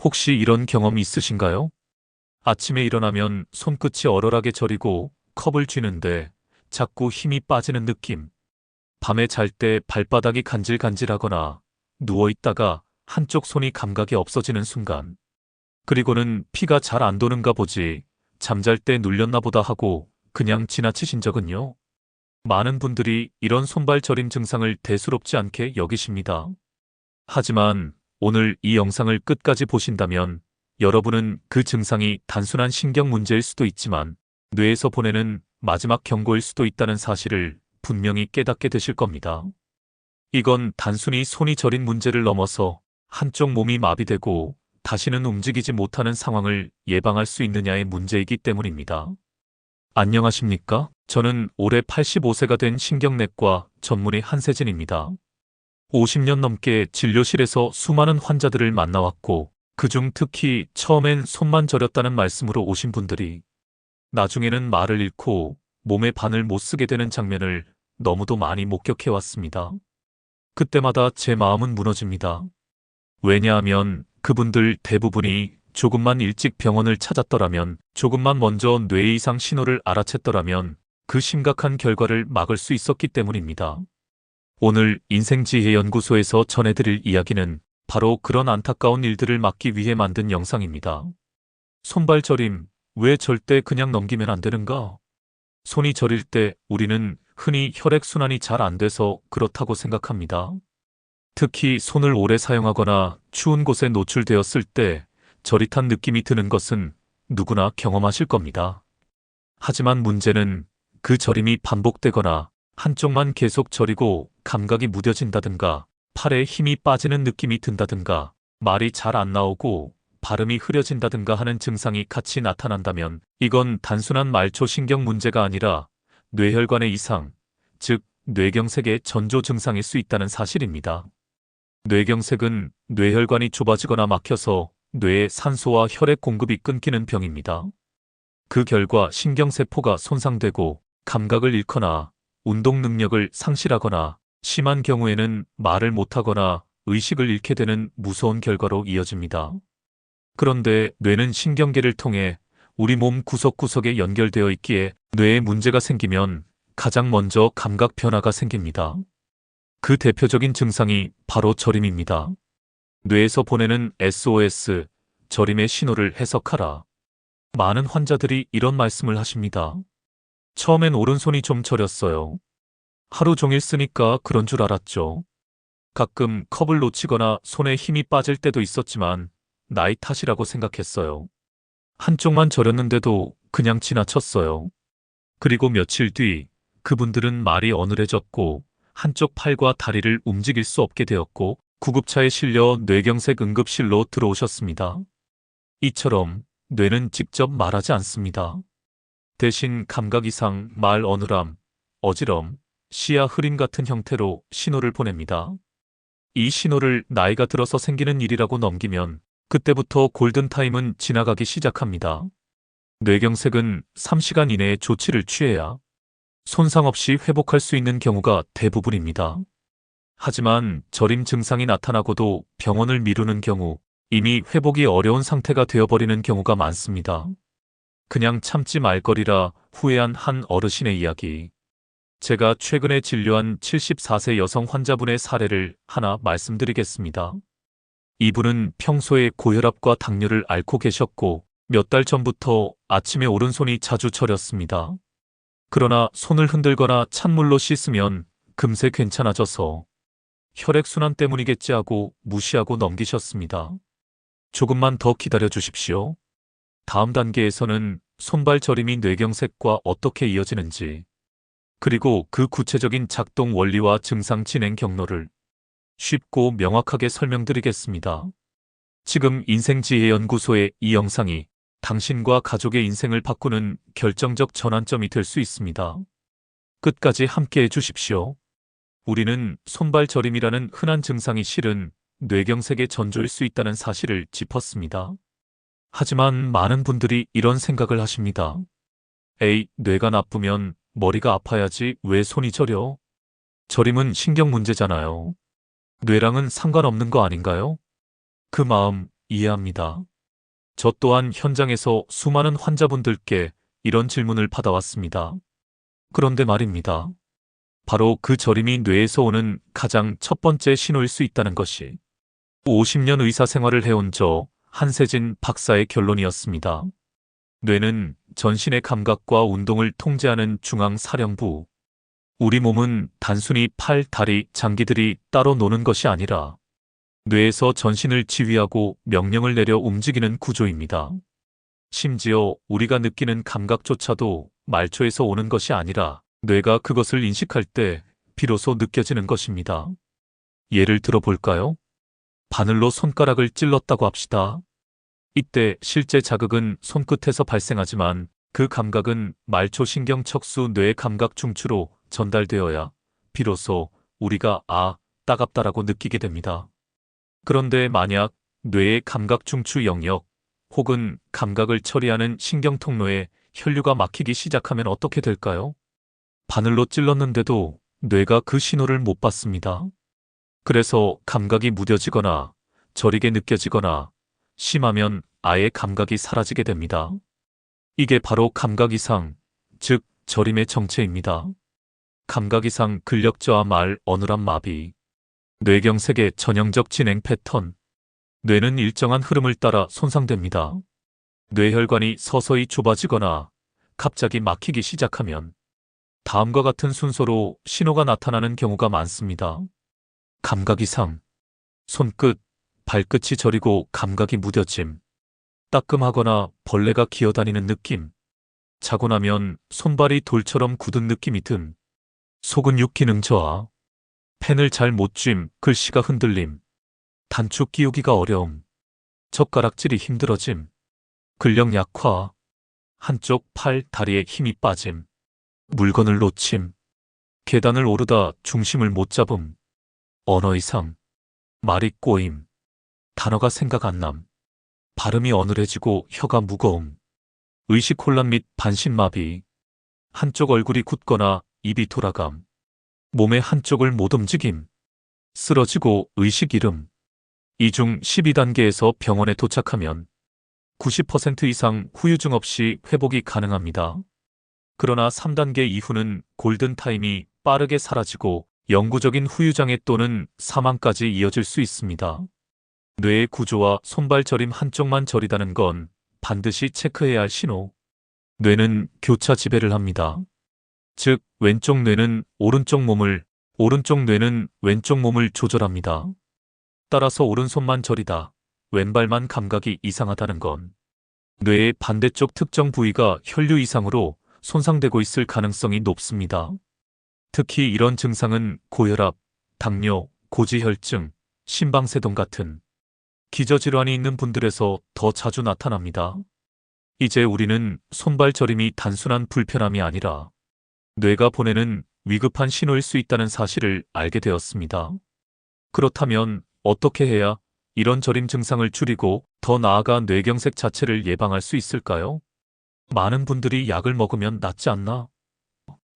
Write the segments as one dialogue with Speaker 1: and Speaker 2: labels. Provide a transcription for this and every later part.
Speaker 1: 혹시 이런 경험이 있으신가요? 아침에 일어나면 손끝이 얼얼하게 저리고 컵을 쥐는데 자꾸 힘이 빠지는 느낌. 밤에 잘 때 발바닥이 간질간질하거나 누워있다가 한쪽 손이 감각이 없어지는 순간. 그리고는 피가 잘 안 도는가 보지. 잠잘 때 눌렸나 보다 하고 그냥 지나치신 적은요? 많은 분들이 이런 손발 저림 증상을 대수롭지 않게 여기십니다. 하지만 오늘 이 영상을 끝까지 보신다면 여러분은 그 증상이 단순한 신경 문제일 수도 있지만 뇌에서 보내는 마지막 경고일 수도 있다는 사실을 분명히 깨닫게 되실 겁니다. 이건 단순히 손이 저린 문제를 넘어서 한쪽 몸이 마비되고 다시는 움직이지 못하는 상황을 예방할 수 있느냐의 문제이기 때문입니다. 안녕하십니까? 저는 올해 85세가 된 신경내과 전문의 한세진입니다. 50년 넘게 진료실에서 수많은 환자들을 만나왔고 그중 특히 처음엔 손만 저렸다는 말씀으로 오신 분들이 나중에는 말을 잃고 몸의 반을 못 쓰게 되는 장면을 너무도 많이 목격해왔습니다. 그때마다 제 마음은 무너집니다. 왜냐하면 그분들 대부분이 조금만 일찍 병원을 찾았더라면, 조금만 먼저 뇌 이상 신호를 알아챘더라면 그 심각한 결과를 막을 수 있었기 때문입니다. 오늘 인생지혜연구소에서 전해드릴 이야기는 바로 그런 안타까운 일들을 막기 위해 만든 영상입니다. 손발 저림, 왜 절대 그냥 넘기면 안 되는가? 손이 저릴 때 우리는 흔히 혈액순환이 잘 안 돼서 그렇다고 생각합니다. 특히 손을 오래 사용하거나 추운 곳에 노출되었을 때 저릿한 느낌이 드는 것은 누구나 경험하실 겁니다. 하지만 문제는 그 저림이 반복되거나 한쪽만 계속 저리고 감각이 무뎌진다든가 팔에 힘이 빠지는 느낌이 든다든가 말이 잘 안 나오고 발음이 흐려진다든가 하는 증상이 같이 나타난다면 이건 단순한 말초 신경 문제가 아니라 뇌혈관의 이상, 즉 뇌경색의 전조 증상일 수 있다는 사실입니다. 뇌경색은 뇌혈관이 좁아지거나 막혀서 뇌에 산소와 혈액 공급이 끊기는 병입니다. 그 결과 신경세포가 손상되고 감각을 잃거나 운동 능력을 상실하거나 심한 경우에는 말을 못하거나 의식을 잃게 되는 무서운 결과로 이어집니다. 그런데 뇌는 신경계를 통해 우리 몸 구석구석에 연결되어 있기에 뇌에 문제가 생기면 가장 먼저 감각 변화가 생깁니다. 그 대표적인 증상이 바로 저림입니다. 뇌에서 보내는 SOS, 저림의 신호를 해석하라. 많은 환자들이 이런 말씀을 하십니다. 처음엔 오른손이 좀 저렸어요. 하루 종일 쓰니까 그런 줄 알았죠. 가끔 컵을 놓치거나 손에 힘이 빠질 때도 있었지만 나이 탓이라고 생각했어요. 한쪽만 저렸는데도 그냥 지나쳤어요. 그리고 며칠 뒤 그분들은 말이 어눌해졌고 한쪽 팔과 다리를 움직일 수 없게 되었고 구급차에 실려 뇌경색 응급실로 들어오셨습니다. 이처럼 뇌는 직접 말하지 않습니다. 대신 감각 이상, 말 어눌함, 어지럼, 시야 흐림 같은 형태로 신호를 보냅니다. 이 신호를 나이가 들어서 생기는 일이라고 넘기면 그때부터 골든타임은 지나가기 시작합니다. 뇌경색은 3시간 이내에 조치를 취해야 손상 없이 회복할 수 있는 경우가 대부분입니다. 하지만 저림 증상이 나타나고도 병원을 미루는 경우 이미 회복이 어려운 상태가 되어버리는 경우가 많습니다. 그냥 참지 말거리라 후회한 한 어르신의 이야기. 제가 최근에 진료한 74세 여성 환자분의 사례를 하나 말씀드리겠습니다. 이분은 평소에 고혈압과 당뇨를 앓고 계셨고 몇 달 전부터 아침에 오른손이 자주 저렸습니다. 그러나 손을 흔들거나 찬물로 씻으면 금세 괜찮아져서 혈액순환 때문이겠지 하고 무시하고 넘기셨습니다. 조금만 더 기다려 주십시오. 다음 단계에서는 손발 저림이 뇌경색과 어떻게 이어지는지, 그리고 그 구체적인 작동 원리와 증상 진행 경로를 쉽고 명확하게 설명드리겠습니다. 지금 인생지혜연구소의 이 영상이 당신과 가족의 인생을 바꾸는 결정적 전환점이 될 수 있습니다. 끝까지 함께 해주십시오. 우리는 손발 저림이라는 흔한 증상이 실은 뇌경색의 전조일 수 있다는 사실을 짚었습니다. 하지만 많은 분들이 이런 생각을 하십니다. 에이, 뇌가 나쁘면 머리가 아파야지 왜 손이 저려? 저림은 신경 문제잖아요. 뇌랑은 상관없는 거 아닌가요? 그 마음 이해합니다. 저 또한 현장에서 수많은 환자분들께 이런 질문을 받아왔습니다. 그런데 말입니다. 바로 그 저림이 뇌에서 오는 가장 첫 번째 신호일 수 있다는 것이 50년 의사 생활을 해온 저 한세진 박사의 결론이었습니다. 뇌는 전신의 감각과 운동을 통제하는 중앙사령부. 우리 몸은 단순히 팔, 다리, 장기들이 따로 노는 것이 아니라 뇌에서 전신을 지휘하고 명령을 내려 움직이는 구조입니다. 심지어 우리가 느끼는 감각조차도 말초에서 오는 것이 아니라 뇌가 그것을 인식할 때 비로소 느껴지는 것입니다. 예를 들어 볼까요? 바늘로 손가락을 찔렀다고 합시다. 이때 실제 자극은 손끝에서 발생하지만 그 감각은 말초 신경척수 뇌 감각 중추로 전달되어야 비로소 우리가 따갑다라고 느끼게 됩니다. 그런데 만약 뇌의 감각 중추 영역 혹은 감각을 처리하는 신경 통로에 혈류가 막히기 시작하면 어떻게 될까요? 바늘로 찔렀는데도 뇌가 그 신호를 못 받습니다. 그래서 감각이 무뎌지거나 저리게 느껴지거나 심하면 아예 감각이 사라지게 됩니다. 이게 바로 감각 이상, 즉 저림의 정체입니다. 감각 이상 근력 저하 말 어눌한 마비. 뇌경색의 전형적 진행 패턴. 뇌는 일정한 흐름을 따라 손상됩니다. 뇌혈관이 서서히 좁아지거나 갑자기 막히기 시작하면 다음과 같은 순서로 신호가 나타나는 경우가 많습니다. 감각 이상. 손끝, 발끝이 저리고 감각이 무뎌짐. 따끔하거나 벌레가 기어다니는 느낌. 자고 나면 손발이 돌처럼 굳은 느낌이 든. 속은육 기능 저하. 펜을 잘 못 쥘, 글씨가 흔들림. 단축 끼우기가 어려움. 젓가락질이 힘들어짐. 근력 약화. 한쪽 팔, 다리에 힘이 빠짐. 물건을 놓침. 계단을 오르다 중심을 못 잡음. 언어 이상. 말이 꼬임. 단어가 생각 안 남. 발음이 어눌해지고 혀가 무거움. 의식 혼란 및 반신마비. 한쪽 얼굴이 굳거나 입이 돌아감. 몸의 한쪽을 못 움직임. 쓰러지고 의식 잃음. 이 중 12단계에서 병원에 도착하면 90% 이상 후유증 없이 회복이 가능합니다. 그러나 3단계 이후는 골든타임이 빠르게 사라지고 영구적인 후유장애 또는 사망까지 이어질 수 있습니다. 뇌의 구조와 손발 저림 한쪽만 저리다는 건 반드시 체크해야 할 신호. 뇌는 교차 지배를 합니다. 즉, 왼쪽 뇌는 오른쪽 몸을, 오른쪽 뇌는 왼쪽 몸을 조절합니다. 따라서 오른손만 저리다, 왼발만 감각이 이상하다는 건 뇌의 반대쪽 특정 부위가 혈류 이상으로 손상되고 있을 가능성이 높습니다. 특히 이런 증상은 고혈압, 당뇨, 고지혈증, 심방세동 같은 기저질환이 있는 분들에서 더 자주 나타납니다. 이제 우리는 손발 저림이 단순한 불편함이 아니라 뇌가 보내는 위급한 신호일 수 있다는 사실을 알게 되었습니다. 그렇다면 어떻게 해야 이런 저림 증상을 줄이고 더 나아가 뇌경색 자체를 예방할 수 있을까요? 많은 분들이 약을 먹으면 낫지 않나?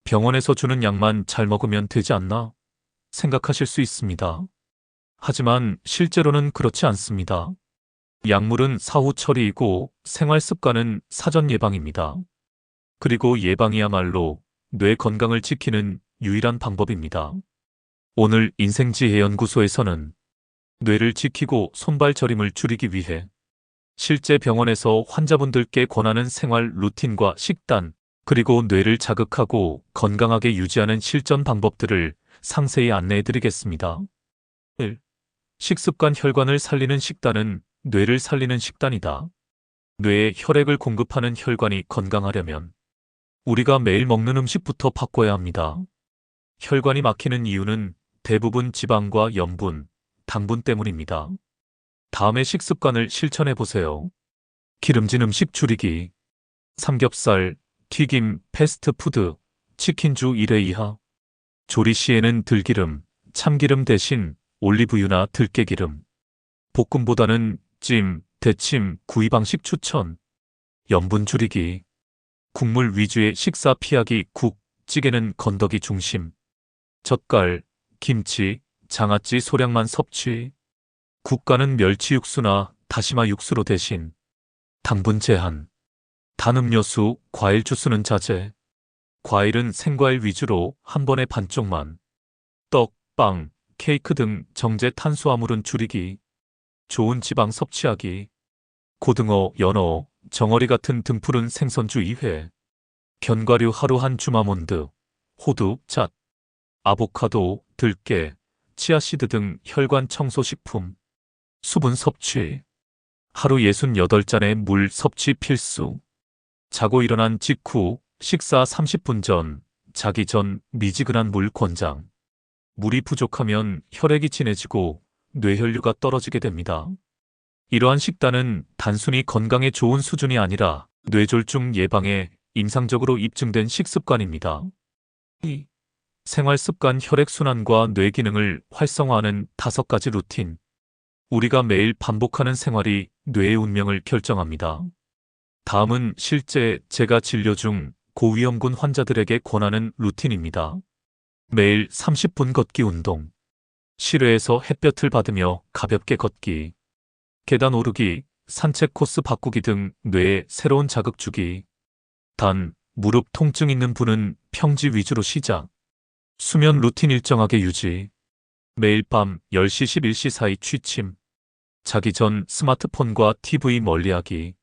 Speaker 1: 병원에서 주는 약만 잘 먹으면 되지 않나? 생각하실 수 있습니다. 하지만 실제로는 그렇지 않습니다. 약물은 사후 처리이고 생활 습관은 사전 예방입니다. 그리고 예방이야말로 뇌 건강을 지키는 유일한 방법입니다. 오늘 인생지혜연구소에서는 뇌를 지키고 손발 저림을 줄이기 위해 실제 병원에서 환자분들께 권하는 생활 루틴과 식단, 그리고 뇌를 자극하고 건강하게 유지하는 실전 방법들을 상세히 안내해드리겠습니다. 1. 식습관. 혈관을 살리는 식단은 뇌를 살리는 식단이다. 뇌에 혈액을 공급하는 혈관이 건강하려면 우리가 매일 먹는 음식부터 바꿔야 합니다. 혈관이 막히는 이유는 대부분 지방과 염분, 당분 때문입니다. 다음의 식습관을 실천해 보세요. 기름진 음식 줄이기. 삼겹살, 튀김, 패스트푸드, 치킨주 1회 이하. 조리 시에는 들기름, 참기름 대신 올리브유나 들깨기름. 볶음보다는 찜, 데침, 구이 방식 추천. 염분 줄이기. 국물 위주의 식사 피하기. 국, 찌개는 건더기 중심. 젓갈, 김치, 장아찌 소량만 섭취. 국가는 멸치 육수나 다시마 육수로 대신, 당분 제한, 단 음료수, 과일 주스는 자제, 과일은 생과일 위주로 한 번에 반쪽만, 떡, 빵, 케이크 등 정제 탄수화물은 줄이기, 좋은 지방 섭취하기, 고등어, 연어, 정어리 같은 등푸른 생선주 2회, 견과류 하루 한 주마몬드, 호두, 잣, 아보카도, 들깨, 치아씨드 등 혈관 청소식품, 수분 섭취, 하루 68잔의 물 섭취 필수, 자고 일어난 직후, 식사 30분 전, 자기 전 미지근한 물 권장. 물이 부족하면 혈액이 진해지고 뇌혈류가 떨어지게 됩니다. 이러한 식단은 단순히 건강에 좋은 수준이 아니라 뇌졸중 예방에 임상적으로 입증된 식습관입니다. 2. 생활습관 혈액순환과 뇌 기능을 활성화하는 5가지 루틴. 우리가 매일 반복하는 생활이 뇌의 운명을 결정합니다. 다음은 실제 제가 진료 중 고위험군 환자들에게 권하는 루틴입니다. 매일 30분 걷기 운동. 실외에서 햇볕을 받으며 가볍게 걷기. 계단 오르기, 산책 코스 바꾸기 등 뇌에 새로운 자극 주기. 단, 무릎 통증 있는 분은 평지 위주로 시작. 수면 루틴 일정하게 유지. 매일 밤 10시 11시 사이 취침. 자기 전 스마트폰과 TV 멀리하기.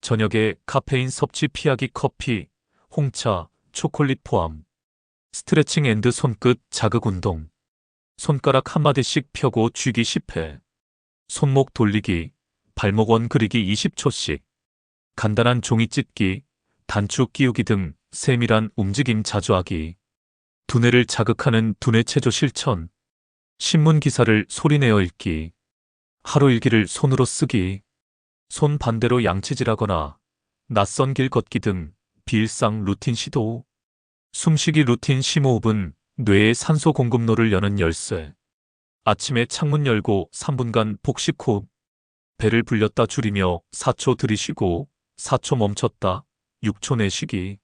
Speaker 1: 저녁에 카페인 섭취 피하기 커피, 홍차, 초콜릿 포함. 스트레칭 앤드 손끝 자극 운동. 손가락 한마디씩 펴고 쥐기 10회. 손목 돌리기, 발목 원 그리기 20초씩. 간단한 종이 찢기, 단추 끼우기 등 세밀한 움직임 자주 하기. 두뇌를 자극하는 두뇌 체조 실천. 신문 기사를 소리내어 읽기. 하루 일기를 손으로 쓰기. 손 반대로 양치질하거나 낯선 길 걷기 등 비일상 루틴 시도. 숨쉬기 루틴 15호흡은 뇌의 산소 공급로를 여는 열쇠. 아침에 창문 열고 3분간 복식 호흡. 배를 불렸다 줄이며 4초 들이쉬고 4초 멈췄다 6초 내쉬기.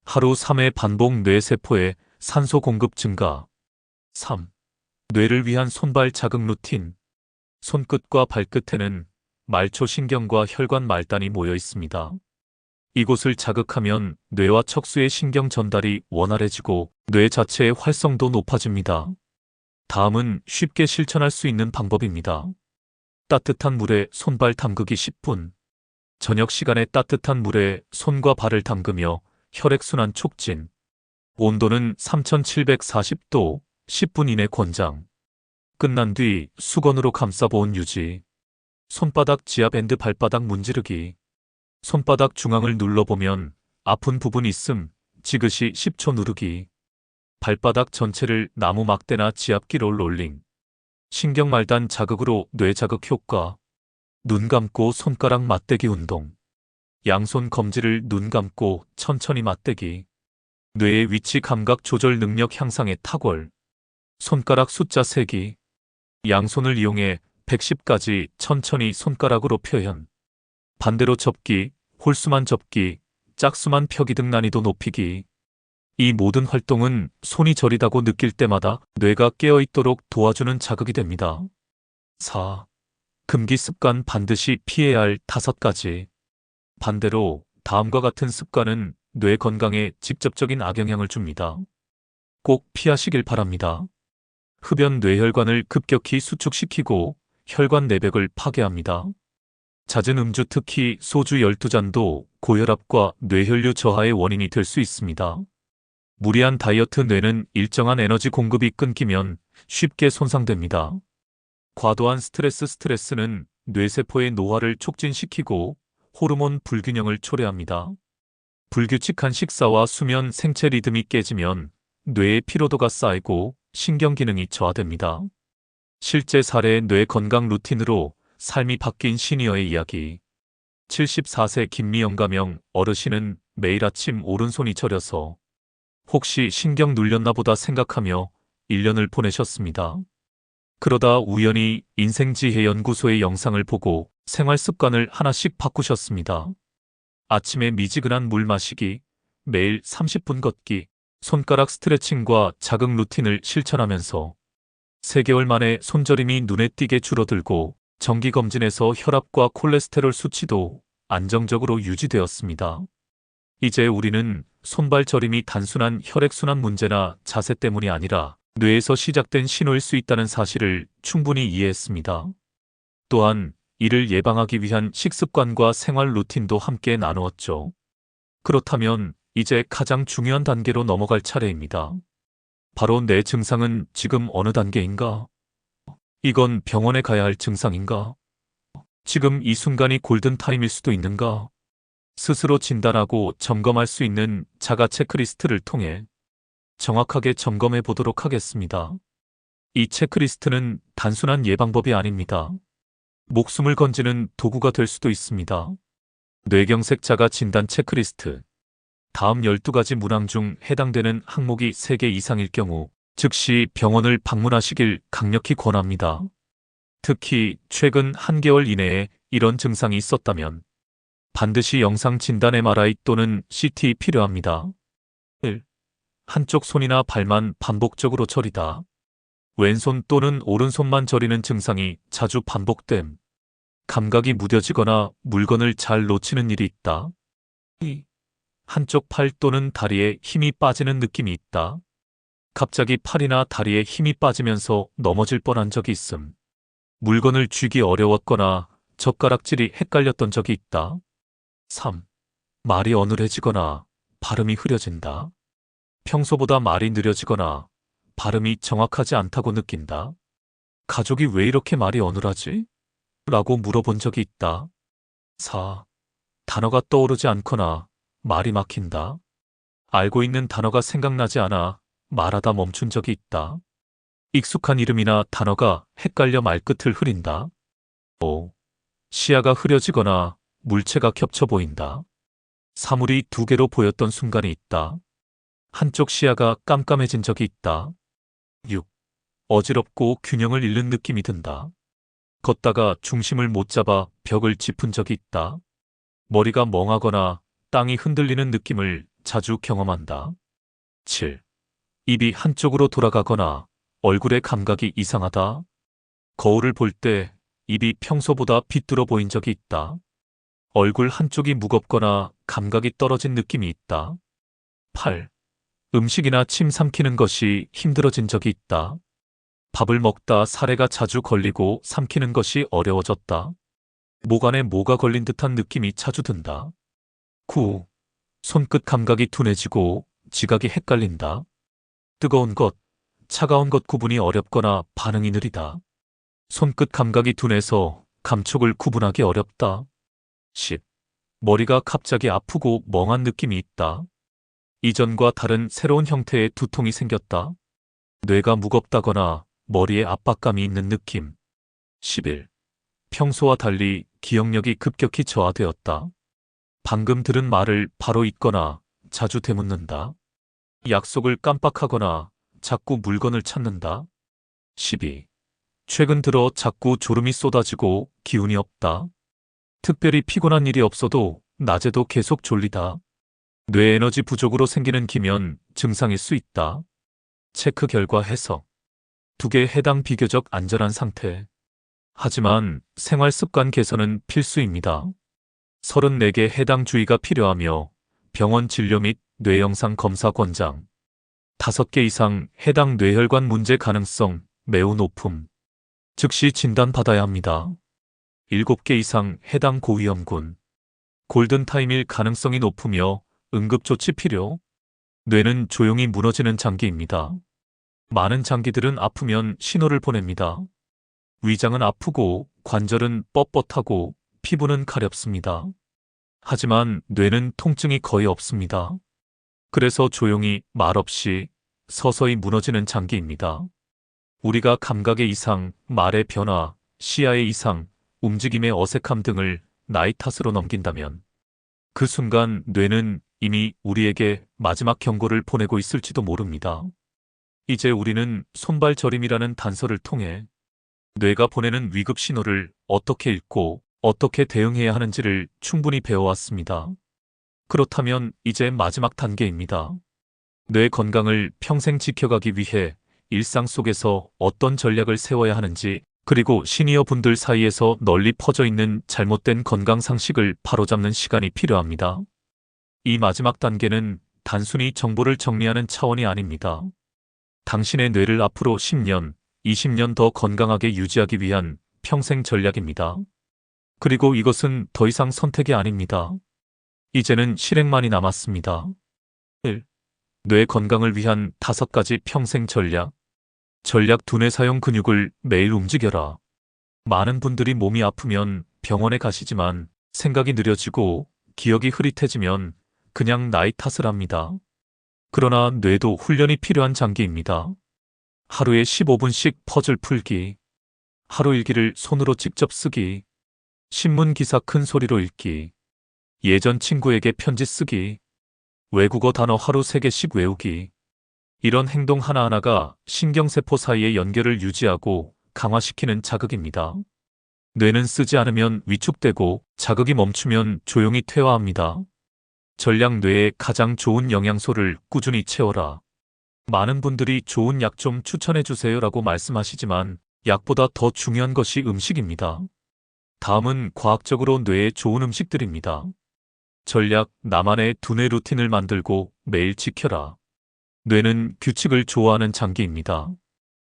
Speaker 1: 하루 3회 반복 뇌세포의 산소 공급 증가. 3. 뇌를 위한 손발 자극 루틴. 손끝과 발끝에는 말초 신경과 혈관 말단이 모여 있습니다. 이곳을 자극하면 뇌와 척수의 신경 전달이 원활해지고 뇌 자체의 활성도 높아집니다. 다음은 쉽게 실천할 수 있는 방법입니다. 따뜻한 물에 손발 담그기 10분. 저녁 시간에 따뜻한 물에 손과 발을 담그며 혈액순환 촉진. 온도는 3740도 10분 이내 권장. 끝난 뒤 수건으로 감싸 보온 유지. 손바닥 지압 앤드 발바닥 문지르기. 손바닥 중앙을 눌러보면 아픈 부분 있음 지그시 10초 누르기. 발바닥 전체를 나무 막대나 지압기로 롤링. 신경말단 자극으로 뇌 자극 효과. 눈 감고 손가락 맞대기 운동. 양손 검지를 눈 감고 천천히 맞대기. 뇌의 위치 감각 조절 능력 향상에 탁월. 손가락 숫자 세기. 양손을 이용해 110까지 천천히 손가락으로 표현. 반대로 접기, 홀수만 접기, 짝수만 펴기 등 난이도 높이기. 이 모든 활동은 손이 저리다고 느낄 때마다 뇌가 깨어있도록 도와주는 자극이 됩니다. 4. 금기 습관 반드시 피해야 할 5가지. 반대로 다음과 같은 습관은 뇌 건강에 직접적인 악영향을 줍니다. 꼭 피하시길 바랍니다. 흡연 뇌혈관을 급격히 수축시키고 혈관 내벽을 파괴합니다. 잦은 음주 특히 소주 12잔도 고혈압과 뇌혈류 저하의 원인이 될 수 있습니다. 무리한 다이어트 뇌는 일정한 에너지 공급이 끊기면 쉽게 손상됩니다. 과도한 스트레스는 뇌세포의 노화를 촉진시키고 호르몬 불균형을 초래합니다. 불규칙한 식사와 수면 생체 리듬이 깨지면 뇌의 피로도가 쌓이고 신경 기능이 저하됩니다. 실제 사례의 뇌 건강 루틴으로 삶이 바뀐 시니어의 이야기. 74세 김미영 가명 어르신은 매일 아침 오른손이 저려서 혹시 신경 눌렸나 보다 생각하며 1년을 보내셨습니다. 그러다 우연히 인생지혜연구소의 영상을 보고 생활 습관을 하나씩 바꾸셨습니다. 아침에 미지근한 물 마시기, 매일 30분 걷기, 손가락 스트레칭과 자극 루틴을 실천하면서 3개월 만에 손저림이 눈에 띄게 줄어들고 정기검진에서 혈압과 콜레스테롤 수치도 안정적으로 유지되었습니다. 이제 우리는 손발 저림이 단순한 혈액순환 문제나 자세 때문이 아니라 뇌에서 시작된 신호일 수 있다는 사실을 충분히 이해했습니다. 또한 이를 예방하기 위한 식습관과 생활 루틴도 함께 나누었죠. 그렇다면 이제 가장 중요한 단계로 넘어갈 차례입니다. 바로 내 증상은 지금 어느 단계인가? 이건 병원에 가야 할 증상인가? 지금 이 순간이 골든타임일 수도 있는가? 스스로 진단하고 점검할 수 있는 자가 체크리스트를 통해 정확하게 점검해 보도록 하겠습니다. 이 체크리스트는 단순한 예방법이 아닙니다. 목숨을 건지는 도구가 될 수도 있습니다. 뇌경색 자가 진단 체크리스트. 다음 12가지 문항 중 해당되는 항목이 3개 이상일 경우 즉시 병원을 방문하시길 강력히 권합니다. 특히 최근 1개월 이내에 이런 증상이 있었다면 반드시 영상 진단 MRI 또는 CT 필요합니다. 1. 한쪽 손이나 발만 반복적으로 저리다. 왼손 또는 오른손만 저리는 증상이 자주 반복됨. 감각이 무뎌지거나 물건을 잘 놓치는 일이 있다. 2. 한쪽 팔 또는 다리에 힘이 빠지는 느낌이 있다. 갑자기 팔이나 다리에 힘이 빠지면서 넘어질 뻔한 적이 있음. 물건을 쥐기 어려웠거나 젓가락질이 헷갈렸던 적이 있다. 3. 말이 어눌해지거나 발음이 흐려진다. 평소보다 말이 느려지거나 발음이 정확하지 않다고 느낀다. 가족이 왜 이렇게 말이 어눌하지? 라고 물어본 적이 있다. 4. 단어가 떠오르지 않거나 말이 막힌다. 알고 있는 단어가 생각나지 않아 말하다 멈춘 적이 있다. 익숙한 이름이나 단어가 헷갈려 말끝을 흐린다. 5. 시야가 흐려지거나 물체가 겹쳐 보인다. 사물이 2개로 보였던 순간이 있다. 한쪽 시야가 깜깜해진 적이 있다. 6. 어지럽고 균형을 잃는 느낌이 든다. 걷다가 중심을 못 잡아 벽을 짚은 적이 있다. 머리가 멍하거나 땅이 흔들리는 느낌을 자주 경험한다. 7. 입이 한쪽으로 돌아가거나 얼굴의 감각이 이상하다. 거울을 볼 때 입이 평소보다 비뚤어 보인 적이 있다. 얼굴 한쪽이 무겁거나 감각이 떨어진 느낌이 있다. 8. 음식이나 침 삼키는 것이 힘들어진 적이 있다. 밥을 먹다 사레가 자주 걸리고 삼키는 것이 어려워졌다. 목 안에 뭐가 걸린 듯한 느낌이 자주 든다. 9. 손끝 감각이 둔해지고 지각이 헷갈린다. 뜨거운 것, 차가운 것 구분이 어렵거나 반응이 느리다. 손끝 감각이 둔해서 감촉을 구분하기 어렵다. 10. 머리가 갑자기 아프고 멍한 느낌이 있다. 이전과 다른 새로운 형태의 두통이 생겼다. 뇌가 무겁다거나 머리에 압박감이 있는 느낌. 11. 평소와 달리 기억력이 급격히 저하되었다. 방금 들은 말을 바로 잊거나 자주 되묻는다. 약속을 깜빡하거나 자꾸 물건을 찾는다. 12. 최근 들어 자꾸 졸음이 쏟아지고 기운이 없다. 특별히 피곤한 일이 없어도 낮에도 계속 졸리다. 뇌 에너지 부족으로 생기는 기면 증상일 수 있다. 체크 결과 해석. 2개 해당 비교적 안전한 상태. 하지만 생활 습관 개선은 필수입니다. 34개 해당 주의가 필요하며 병원 진료 및 뇌영상 검사 권장. 5개 이상 해당 뇌혈관 문제 가능성 매우 높음. 즉시 진단받아야 합니다. 7개 이상 해당 고위험군. 골든타임일 가능성이 높으며 응급조치 필요. 뇌는 조용히 무너지는 장기입니다. 많은 장기들은 아프면 신호를 보냅니다. 위장은 아프고 관절은 뻣뻣하고 피부는 가렵습니다. 하지만 뇌는 통증이 거의 없습니다. 그래서 조용히 말없이 서서히 무너지는 장기입니다. 우리가 감각의 이상, 말의 변화, 시야의 이상, 움직임의 어색함 등을 나이 탓으로 넘긴다면 그 순간 뇌는 이미 우리에게 마지막 경고를 보내고 있을지도 모릅니다. 이제 우리는 손발 저림이라는 단서를 통해 뇌가 보내는 위급 신호를 어떻게 읽고 어떻게 대응해야 하는지를 충분히 배워왔습니다. 그렇다면 이제 마지막 단계입니다. 뇌 건강을 평생 지켜가기 위해 일상 속에서 어떤 전략을 세워야 하는지 그리고 시니어 분들 사이에서 널리 퍼져 있는 잘못된 건강 상식을 바로잡는 시간이 필요합니다. 이 마지막 단계는 단순히 정보를 정리하는 차원이 아닙니다. 당신의 뇌를 앞으로 10년, 20년 더 건강하게 유지하기 위한 평생 전략입니다. 그리고 이것은 더 이상 선택이 아닙니다. 이제는 실행만이 남았습니다. 1. 뇌 건강을 위한 5가지 평생 전략. 전략 두뇌 사용 근육을 매일 움직여라. 많은 분들이 몸이 아프면 병원에 가시지만 생각이 느려지고 기억이 흐릿해지면 그냥 나이 탓을 합니다. 그러나 뇌도 훈련이 필요한 장기입니다. 하루에 15분씩 퍼즐 풀기, 하루 일기를 손으로 직접 쓰기, 신문 기사 큰 소리로 읽기, 예전 친구에게 편지 쓰기, 외국어 단어 하루 3개씩 외우기. 이런 행동 하나하나가 신경세포 사이의 연결을 유지하고 강화시키는 자극입니다. 뇌는 쓰지 않으면 위축되고 자극이 멈추면 조용히 퇴화합니다. 전략 뇌에 가장 좋은 영양소를 꾸준히 채워라. 많은 분들이 좋은 약 좀 추천해 주세요라고 말씀하시지만 약보다 더 중요한 것이 음식입니다. 다음은 과학적으로 뇌에 좋은 음식들입니다. 전략 나만의 두뇌 루틴을 만들고 매일 지켜라. 뇌는 규칙을 좋아하는 장기입니다.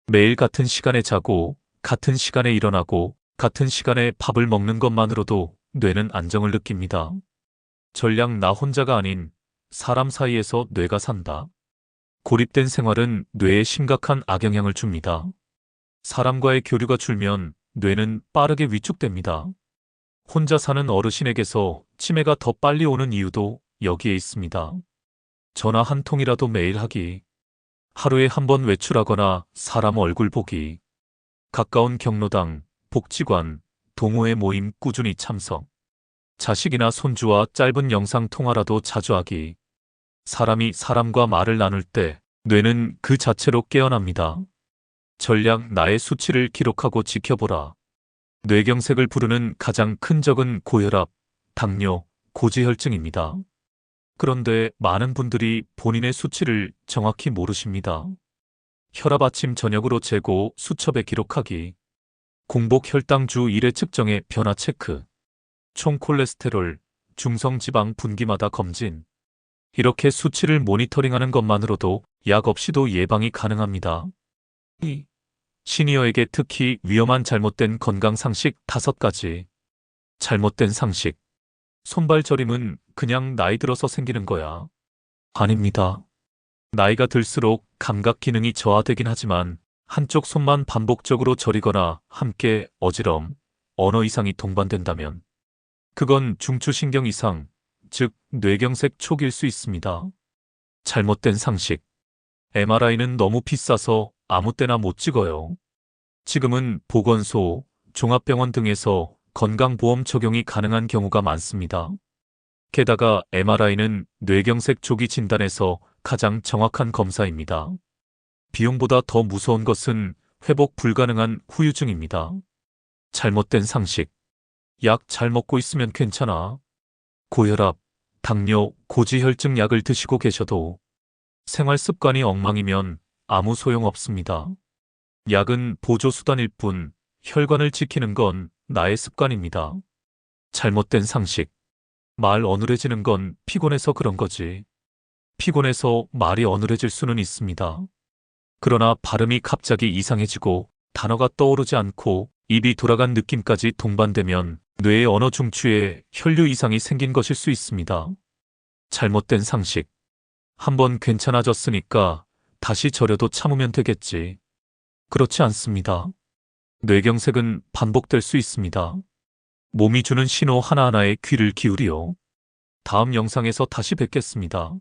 Speaker 1: 매일 같은 시간에 자고, 같은 시간에 일어나고, 같은 시간에 밥을 먹는 것만으로도 뇌는 안정을 느낍니다. 전략 나 혼자가 아닌 사람 사이에서 뇌가 산다. 고립된 생활은 뇌에 심각한 악영향을 줍니다. 사람과의 교류가 줄면 뇌는 빠르게 위축됩니다. 혼자 사는 어르신에게서 치매가 더 빨리 오는 이유도 여기에 있습니다. 전화 한 통이라도 매일 하기, 하루에 한 번 외출하거나 사람 얼굴 보기, 가까운 경로당, 복지관, 동호회 모임 꾸준히 참석, 자식이나 손주와 짧은 영상 통화라도 자주 하기. 사람이 사람과 말을 나눌 때 뇌는 그 자체로 깨어납니다. 전략 나의 수치를 기록하고 지켜보라. 뇌경색을 부르는 가장 큰 적은 고혈압, 당뇨, 고지혈증입니다. 그런데 많은 분들이 본인의 수치를 정확히 모르십니다. 혈압 아침 저녁으로 재고 수첩에 기록하기, 공복 혈당 주 1회 측정의 변화 체크, 총 콜레스테롤, 중성지방 분기마다 검진. 이렇게 수치를 모니터링하는 것만으로도 약 없이도 예방이 가능합니다. 2. 시니어에게 특히 위험한 잘못된 건강 상식 5가지. 잘못된 상식. 손발 저림은 그냥 나이 들어서 생기는 거야. 아닙니다. 나이가 들수록 감각 기능이 저하되긴 하지만 한쪽 손만 반복적으로 저리거나 함께 어지럼, 언어 이상이 동반된다면 그건 중추신경 이상, 즉 뇌경색 초기일 수 있습니다. 잘못된 상식. MRI는 너무 비싸서 아무 때나 못 찍어요. 지금은 보건소, 종합병원 등에서 건강보험 적용이 가능한 경우가 많습니다. 게다가 MRI는 뇌경색 조기 진단에서 가장 정확한 검사입니다. 비용보다 더 무서운 것은 회복 불가능한 후유증입니다. 잘못된 상식. 약 잘 먹고 있으면 괜찮아. 고혈압, 당뇨, 고지혈증 약을 드시고 계셔도 생활 습관이 엉망이면 아무 소용없습니다. 약은 보조수단일 뿐 혈관을 지키는 건 나의 습관입니다. 잘못된 상식. 말 어눌해지는 건 피곤해서 그런 거지. 피곤해서 말이 어눌해질 수는 있습니다. 그러나 발음이 갑자기 이상해지고 단어가 떠오르지 않고 입이 돌아간 느낌까지 동반되면 뇌의 언어 중추에 혈류 이상이 생긴 것일 수 있습니다. 잘못된 상식. 한번 괜찮아졌으니까 다시 저려도 참으면 되겠지. 그렇지 않습니다. 뇌경색은 반복될 수 있습니다. 몸이 주는 신호 하나하나에 귀를 기울이요. 다음 영상에서 다시 뵙겠습니다.